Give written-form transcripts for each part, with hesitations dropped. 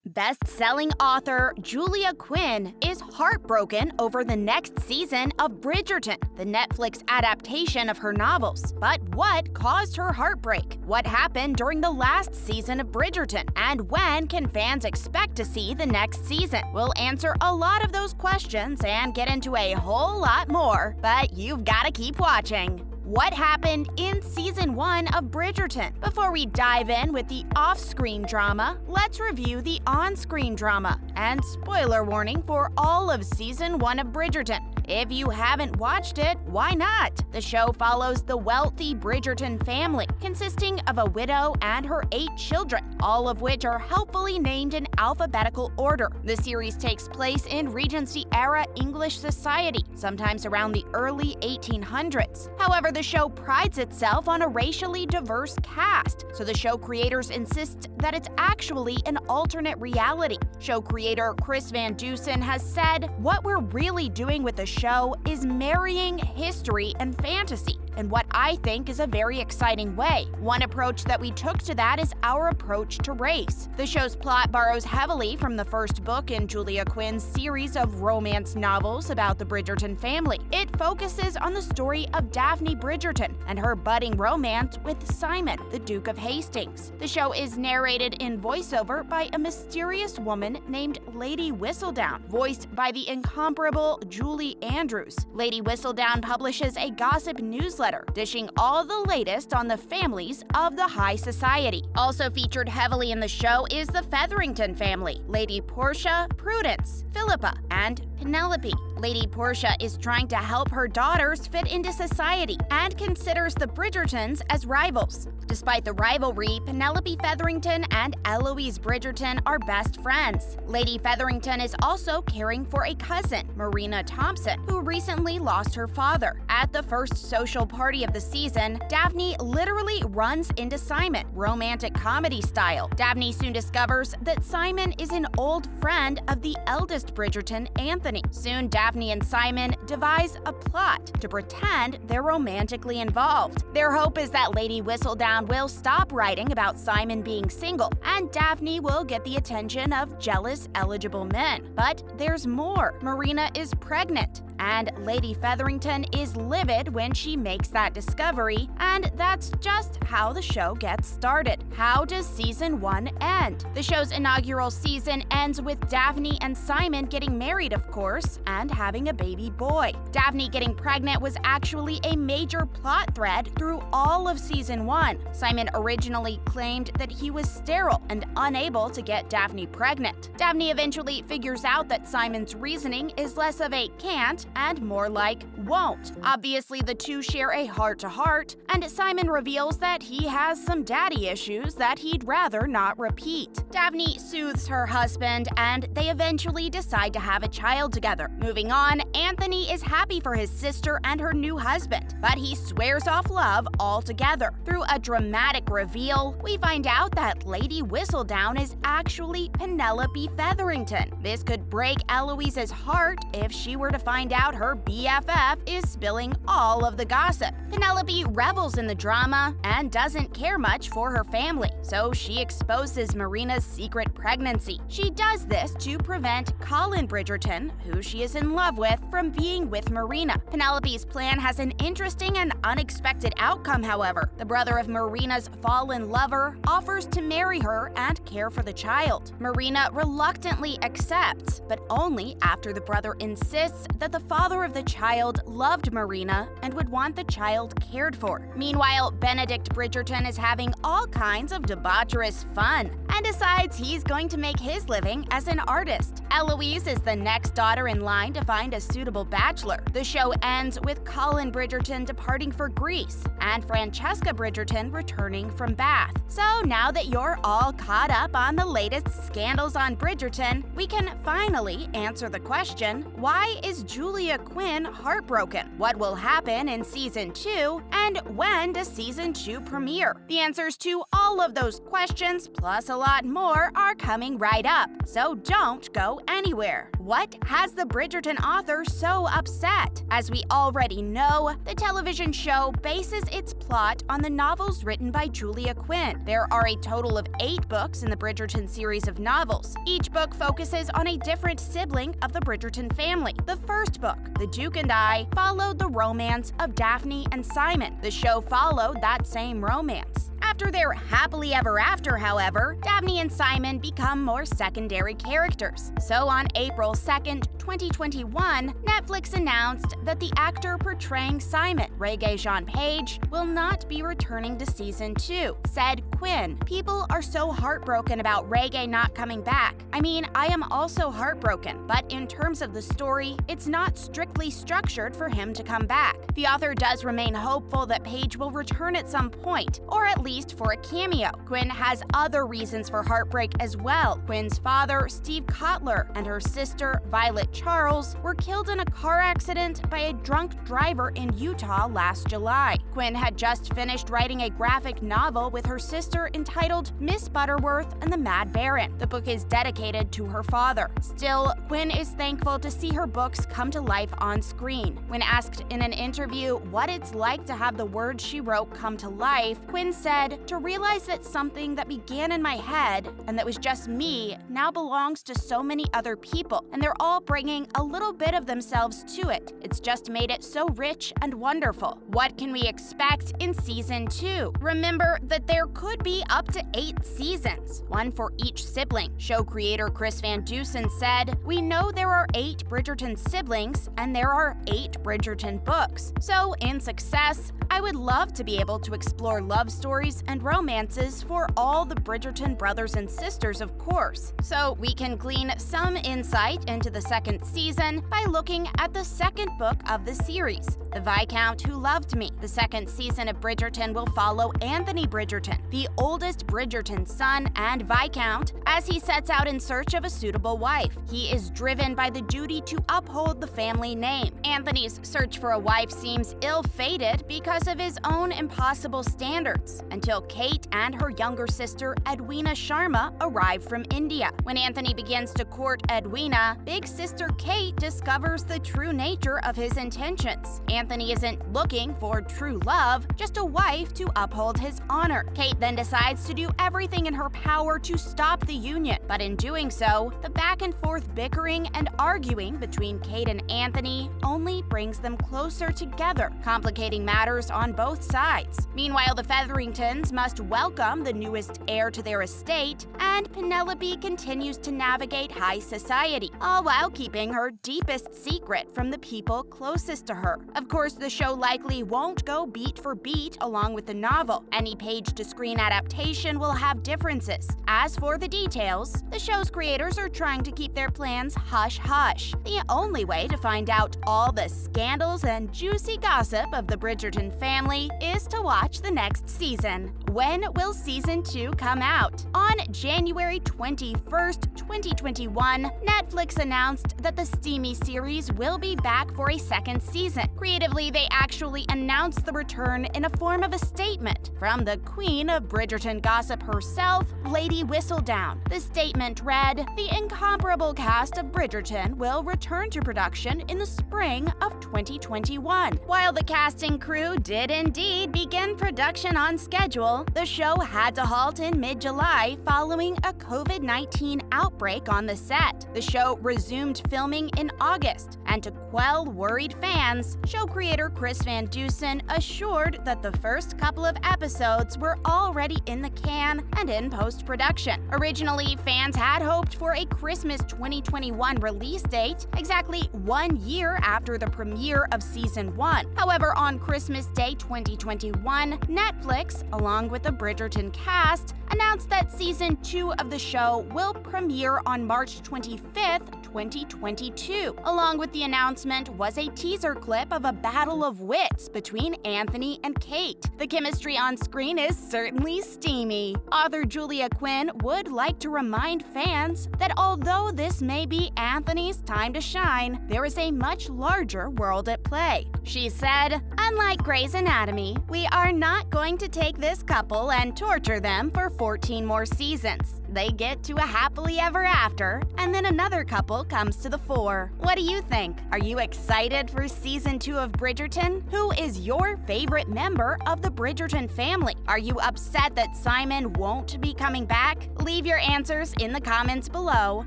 Best-selling author Julia Quinn is heartbroken over the next season of Bridgerton, the Netflix adaptation of her novels. But what caused her heartbreak? What happened during the last season of Bridgerton? And when can fans expect to see the next season? We'll answer a lot of those questions and get into a whole lot more, but you've got to keep watching. What happened in Season 1 of Bridgerton? Before we dive in with the off-screen drama, let's review the on-screen drama. And spoiler warning for all of Season 1 of Bridgerton. If you haven't watched it, why not? The show follows the wealthy Bridgerton family, consisting of a widow and her 8 children, all of which are helpfully named in alphabetical order. The series takes place in Regency-era English society, sometimes around the early 1800s. However, the show prides itself on a racially diverse cast, so the show creators insist that it's actually an alternate reality. Show creator Chris Van Dusen has said, "What we're really doing with the show is marrying history and fantasy, in what I think is a very exciting way. One approach that we took to that is our approach to race." The show's plot borrows heavily from the first book in Julia Quinn's series of romance novels about the Bridgerton family. It focuses on the story of Daphne Bridgerton and her budding romance with Simon, the Duke of Hastings. The show is narrated in voiceover by a mysterious woman named Lady Whistledown, voiced by the incomparable Julie Andrews. Lady Whistledown publishes a gossip newsletter, dishing all the latest on the families of the high society. Also featured heavily in the show is the Featherington family: Lady Portia, Prudence, Philippa, and Penelope. Lady Portia is trying to help her daughters fit into society and considers the Bridgertons as rivals. Despite the rivalry, Penelope Featherington and Eloise Bridgerton are best friends. Lady Featherington is also caring for a cousin, Marina Thompson, who recently lost her father. At the first social party of the season, Daphne literally runs into Simon, romantic comedy style. Daphne soon discovers that Simon is an old friend of the eldest Bridgerton, Anthony. Soon, Daphne and Simon devise a plot to pretend they're romantically involved. Their hope is that Lady Whistledown will stop writing about Simon being single, and Daphne will get the attention of jealous, eligible men. But there's more. Marina is pregnant, and Lady Featherington is livid when she makes that discovery, and that's just how the show gets started. How does Season 1 end? The show's inaugural season ends with Daphne and Simon getting married, of course, and having a baby boy. Daphne getting pregnant was actually a major plot thread through all of Season 1. Simon originally claimed that he was sterile and unable to get Daphne pregnant. Daphne eventually figures out that Simon's reasoning is less of a can't and more like won't. Obviously, the two share a heart-to-heart, and Simon reveals that he has some daddy issues that he'd rather not repeat. Daphne soothes her husband, and they eventually decide to have a child together. Moving on, Anthony is happy for his sister and her new husband, but he swears off love altogether. Through a dramatic reveal, we find out that Lady Whistledown is actually Penelope Featherington. This could break Eloise's heart if she were to find out her BFF is spilling all of the gossip. Penelope revels in the drama and doesn't care much for her family, so she exposes Marina's secret pregnancy. She does this to prevent Colin Bridgerton, who she is in love with, from being with Marina. Penelope's plan has an interesting and unexpected outcome, however. The brother of Marina's fallen lover offers to marry her and care for the child. Marina reluctantly accepts, but only after the brother insists that the father of the child loved Marina and would want the child cared for. Meanwhile, Benedict Bridgerton is having all kinds of debaucherous fun and decides he's going to make his living as an artist. Eloise is the next daughter in line to find a suitable bachelor. The show ends with Colin Bridgerton departing for Greece and Francesca Bridgerton returning from Bath. So now that you're all caught up on the latest scandals on Bridgerton, we can finally answer the question, why is Julia Quinn heartbroken? What will happen in Season 2? And when does Season 2 premiere? The answers to all of those questions, plus a lot lot more are coming right up, so don't go anywhere. What has the Bridgerton author so upset? As we already know, the television show bases its plot on the novels written by Julia Quinn. There are a total of 8 books in the Bridgerton series of novels. Each book focuses on a different sibling of the Bridgerton family. The first book, The Duke and I, followed the romance of Daphne and Simon. The show followed that same romance. After their happily ever after, however, Daphne and Simon become more secondary characters. So on April 2nd, 2021, Netflix announced that the actor portraying Simon, Rege, will not be returning to season 2. Said Quinn, "People are so heartbroken about Rege not coming back. I mean, I am also heartbroken, but in terms of the story, it's not strictly structured for him to come back." The author does remain hopeful that Paige will return at some point, or at least for a cameo. Quinn has other reasons for heartbreak as well. Quinn's father, Steve Cotler, and her sister, Violet Charles, were killed in a car accident by a drunk driver in Utah last July. Quinn had just finished writing a graphic novel with her sister entitled Miss Butterworth and the Mad Baron. The book is dedicated to her father. Still, Quinn is thankful to see her books come to life on screen. When asked in an interview what it's like to have the words she wrote come to life, Quinn said, "To realize that something that began in my head and that was just me now belongs to so many other people, and they're all bringing a little bit of themselves to it. It's just made it so rich and wonderful." What can we expect in season 2? Remember that there could be up to 8 seasons, one for each sibling. Show creator Chris Van Dusen said, "We know there are 8 Bridgerton siblings and there are 8 Bridgerton books. So in success, I would love to be able to explore love stories and romances for all the Bridgerton brothers and sisters, of course." So we can glean some insight into the second season by looking at the second book of the series, The Viscount Who Loved Me. The second season of Bridgerton will follow Anthony Bridgerton, the oldest Bridgerton son and Viscount, as he sets out in search of a suitable wife. He is driven by the duty to uphold the family name. Anthony's search for a wife seems ill-fated because of his own impossible standards, until Kate and her younger sister Edwina Sharma arrive from India. When Anthony begins to court Edwina, big sister Kate discovers the true nature of his intentions. Anthony isn't looking for true love, just a wife to uphold his honor. Kate then decides to do everything in her power to stop the union, but in doing so, the back and forth bickering and arguing between Kate and Anthony only brings them closer together, complicating matters on both sides. Meanwhile, the Featheringtons must welcome the newest heir to their estate, and Penelope continues to navigate high society, all while keeping her deepest secret from the people closest to her. Of course, the show likely won't go beat for beat along with the novel. Any page-to-screen adaptation will have differences. As for the details, the show's creators are trying to keep their plans hush-hush. The only way to find out all the scandals and juicy gossip of the Bridgerton family is to watch the next season. When will season 2 come out? On January 21st, 2021, Netflix announced that the steamy series will be back for a second season. Creatively, they actually announced the return in a form of a statement from the queen of Bridgerton gossip herself, Lady Whistledown. The statement read, "The incomparable cast of Bridgerton will return to production in the spring of 2021." While the casting crew did indeed begin production on schedule, the show had to halt in mid-July following a COVID-19 outbreak on the set. The show resumed filming in August, and to quell worried fans, show creator Chris Van Dusen assured that the first couple of episodes were already in the can and in post-production. Originally, fans had hoped for a Christmas 2021 release date, exactly 1 year after the premiere of season 1. However, on Christmas Day 2021, Netflix, along with the Bridgerton cast, announced that season 2 of the show will premiere on March 25th, 2022. Along with the announcement was a teaser clip of a battle of wits between Anthony and Kate. The chemistry on screen is certainly steamy. Author Julia Quinn would like to remind fans that although this may be Anthony's time to shine, there is a much larger world at play. She said, "Unlike Grey's Anatomy, we are not going to take this couple and torture them for 14 more seasons. they get to a happily ever after, and then another couple comes to the fore. What do you think? Are you excited for season 2 of Bridgerton? Who is your favorite member of the Bridgerton family? Are you upset that Simon won't be coming back? Leave your answers in the comments below,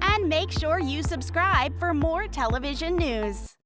and make sure you subscribe for more television news.